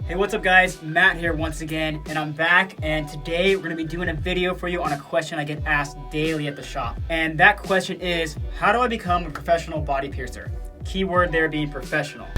Hey, what's up guys? Matt here once again, and I'm back, and today we're going to be doing a video for you on a question I get asked daily at the shop. And that question is, how do I become a professional body piercer? Keyword there being professional.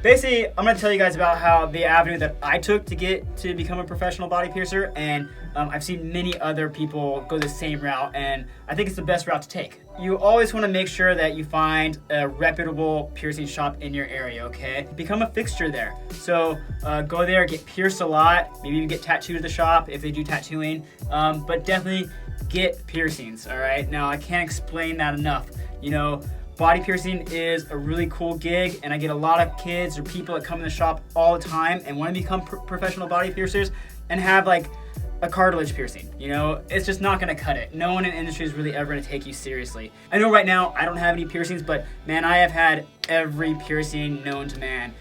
Basically, I'm going to tell you guys about how the avenue that I took to become a professional body piercer, and I've seen many other people go the same route, and I think it's the best route to take. You always want to make sure that you find a reputable piercing shop in your area, okay? Become a fixture there. So go there, get pierced a lot, maybe even get tattooed at the shop if they do tattooing, but definitely get piercings, all right? Now, I can't explain that enough. You know, body piercing is a really cool gig, and I get a lot of kids or people that come in the shop all the time and want to become professional body piercers and have like a cartilage piercing. You know, it's just not going to cut it. No one in the industry is really ever going to take you seriously. I know right now I don't have any piercings, but man, I have had every piercing known to man.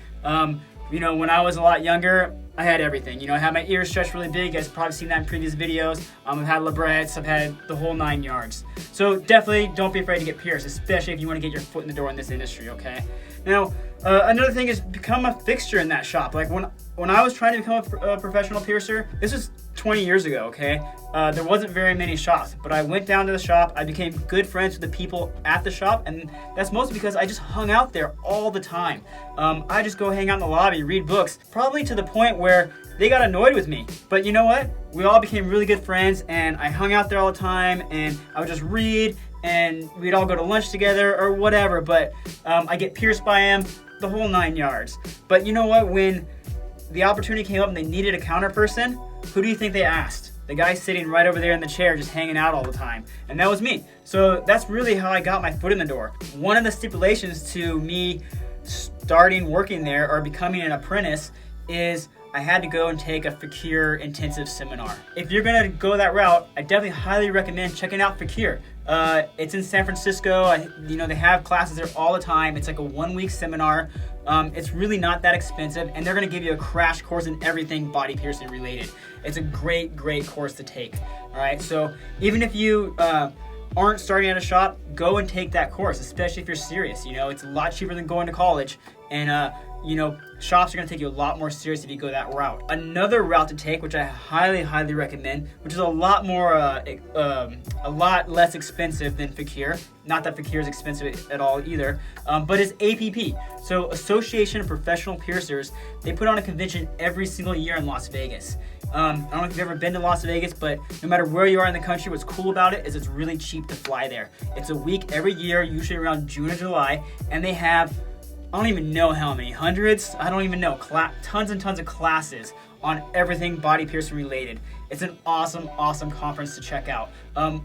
You know, when I was a lot younger, I had everything. You know, I had my ears stretched really big. You guys have probably seen that in previous videos. I've had labrets, I've had the whole 9 yards. So definitely don't be afraid to get pierced, especially if you want to get your foot in the door in this industry, okay? Now, another thing is become a fixture in that shop. Like when I was trying to become a professional piercer, this was 20 years ago, okay? There wasn't very many shops, but I went down to the shop, I became good friends with the people at the shop, and that's mostly because I just hung out there all the time. I just go hang out in the lobby, read books, probably to the point where they got annoyed with me. But you know what? We all became really good friends, and I hung out there all the time, and I would just read, and we'd all go to lunch together or whatever, but I get pierced by him, the whole 9 yards. But you know what? When the opportunity came up and they needed a counter person, who do you think they asked? The guy sitting right over there in the chair just hanging out all the time. And that was me. So that's really how I got my foot in the door. One of the stipulations to me starting working there or becoming an apprentice is I had to go and take a Fakir intensive seminar. If you're gonna go that route, I definitely highly recommend checking out Fakir. It's in San Francisco. You know, they have classes there all the time. It's like a 1-week seminar. It's really not that expensive, and they're gonna give you a crash course in everything body piercing related. It's a great course to take, all right? So even if you aren't starting at a shop, go and take that course, especially if you're serious. You know, it's a lot cheaper than going to college, and you know, shops are going to take you a lot more serious if you go that route. Another route to take, which I highly recommend, which is a lot more, a lot less expensive than Fakir. Not that Fakir is expensive at all either, but is APP. So Association of Professional Piercers. They put on a convention every single year in Las Vegas. I don't know if you've ever been to Las Vegas, but no matter where you are in the country, what's cool about it is it's really cheap to fly there. It's a week every year, usually around June or July, and they have, I don't even know how many, hundreds? I don't even know, tons and tons of classes on everything body piercing related. It's an awesome conference to check out.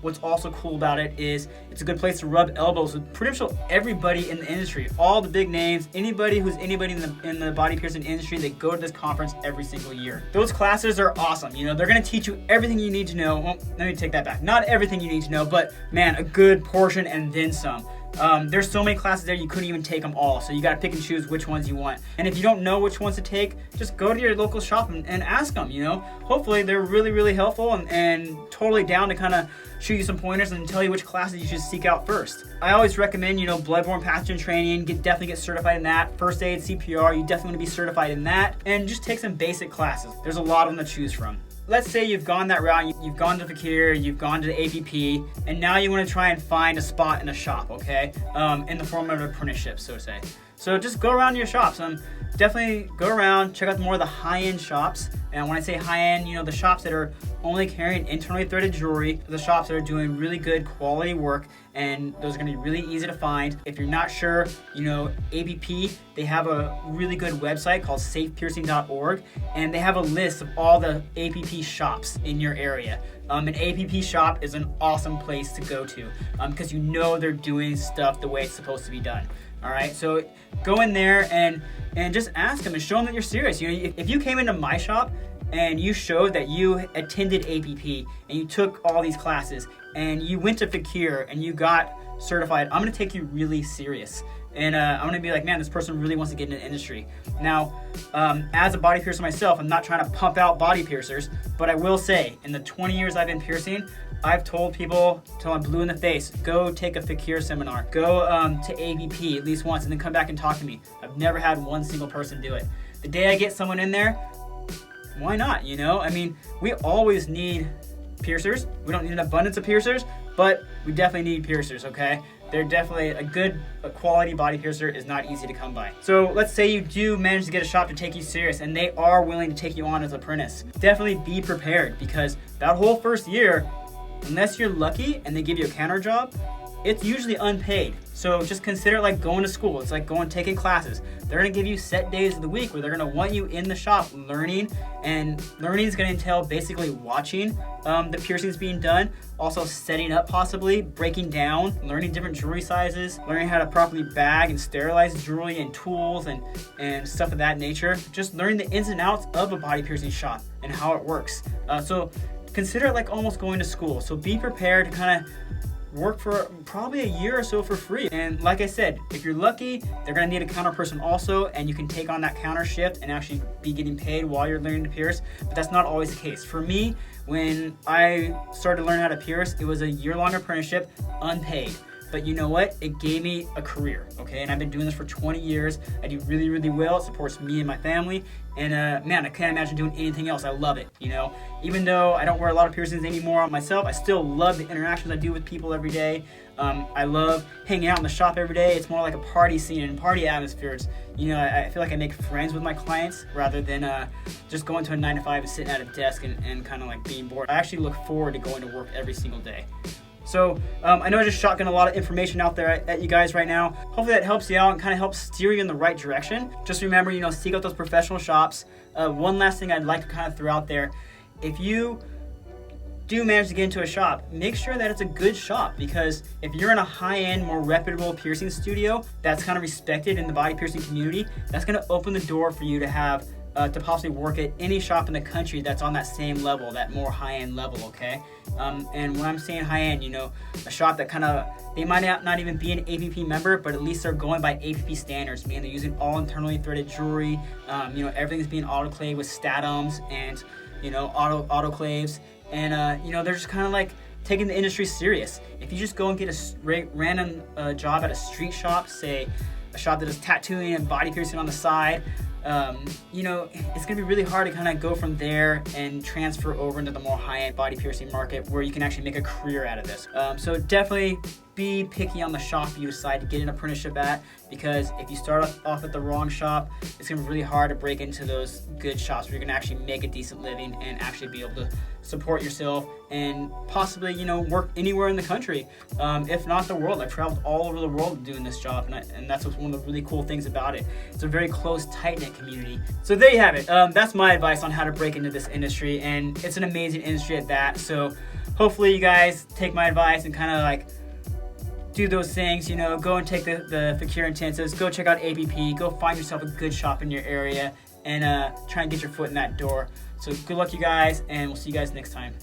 What's also cool about it is it's a good place to rub elbows with pretty much everybody in the industry, all the big names, anybody who's anybody in the body piercing industry. They go to this conference every single year. Those classes are awesome. You know, they're gonna teach you everything you need to know. Well, let me take that back. Not everything you need to know, but man, a good portion and then some. There's so many classes there, you couldn't even take them all, so you gotta pick and choose which ones you want. And if you don't know which ones to take, just go to your local shop and ask them, you know. Hopefully they're really helpful and totally down to kind of shoot you some pointers and tell you which classes you should seek out first. I always recommend, you know, bloodborne pathogen training, definitely get certified in that. First aid, CPR, you definitely want to be certified in that. And just take some basic classes. There's a lot of them to choose from. Let's say you've gone that route, you've gone to Fakir, you've gone to the APP, and now you want to try and find a spot in a shop, okay? In the form of an apprenticeship, so to say. So just go around to your shops. Definitely go around, check out more of the high-end shops. And when I say high-end, you know, the shops that are only carrying internally threaded jewelry, the shops that are doing really good quality work, and those are gonna be really easy to find. If you're not sure, you know, APP, they have a really good website called safepiercing.org, and they have a list of all the APP shops in your area. An APP shop is an awesome place to go to because you know they're doing stuff the way it's supposed to be done. All right, so go in there and just ask them and show them that you're serious. You know, if you came into my shop and you showed that you attended APP and you took all these classes and you went to Fakir and you got certified, I'm gonna take you really serious. and I'm gonna be like, man, this person really wants to get into the industry. Now, as a body piercer myself, I'm not trying to pump out body piercers, but I will say, in the 20 years I've been piercing, I've told people till I'm blue in the face, go take a Fakir seminar, go to ABP at least once, and then come back and talk to me. I've never had one single person do it. The day I get someone in there, why not, you know? I mean, we always need piercers. We don't need an abundance of piercers, but we definitely need piercers, okay? They're definitely a quality body piercer is not easy to come by. So let's say you do manage to get a shop to take you serious and they are willing to take you on as an apprentice. Definitely be prepared, because that whole first year, unless you're lucky and they give you a counter job, it's usually unpaid. So just consider it like going to school. It's like taking classes. They're gonna give you set days of the week where they're gonna want you in the shop learning, and learning is gonna entail basically watching the piercings being done, also setting up possibly, breaking down, learning different jewelry sizes, learning how to properly bag and sterilize jewelry and tools and stuff of that nature. Just learning the ins and outs of a body piercing shop and how it works. So consider it like almost going to school. So be prepared to kind of work for probably a year or so for free. And like I said, if you're lucky, they're gonna need a counter person also, and you can take on that counter shift and actually be getting paid while you're learning to pierce, but that's not always the case. For me, when I started to learn how to pierce, it was a year-long apprenticeship, unpaid. But you know what? It gave me a career, okay? And I've been doing this for 20 years. I do really, really well. It supports me and my family. And man, I can't imagine doing anything else. I love it, you know? Even though I don't wear a lot of piercings anymore myself, I still love the interactions I do with people every day. I love hanging out in the shop every day. It's more like a party scene and party atmosphere. It's, you know, I feel like I make friends with my clients rather than just going to a 9 to 5 and sitting at a desk and kind of like being bored. I actually look forward to going to work every single day. So I know I just shotgun a lot of information out there at you guys right now. Hopefully that helps you out and kind of helps steer you in the right direction. Just remember, you know, seek out those professional shops. One last thing I'd like to kind of throw out there. If you do manage to get into a shop, make sure that it's a good shop, because if you're in a high-end, more reputable piercing studio that's kind of respected in the body piercing community, that's going to open the door for you to have to possibly work at any shop in the country that's on that same level, that more high-end level, okay? And when I'm saying high-end, you know, a shop that kind of, they might not even be an APP member, but at least they're going by APP standards, meaning they're using all internally threaded jewelry, you know, everything's being autoclaved with statums and, you know, autoclaves, and, you know, they're just kind of like taking the industry serious. If you just go and get a random job at a street shop, say a shop that does tattooing and body piercing on the side, you know, it's gonna be really hard to kind of go from there and transfer over into the more high-end body piercing market where you can actually make a career out of this. So definitely be picky on the shop you decide to get an apprenticeship at, because if you start off at the wrong shop, it's gonna be really hard to break into those good shops where you're gonna actually make a decent living and actually be able to support yourself and possibly, you know, work anywhere in the country, if not the world. I've traveled all over the world doing this job, and that's what's one of the really cool things about it. It's a very close, tight-knit community. So there you have it. That's my advice on how to break into this industry, and it's an amazing industry at that. So hopefully you guys take my advice and kind of like do those things, you know, go and take the Fakir intensives, go check out APP, go find yourself a good shop in your area, and try and get your foot in that door. So good luck, you guys, and we'll see you guys next time.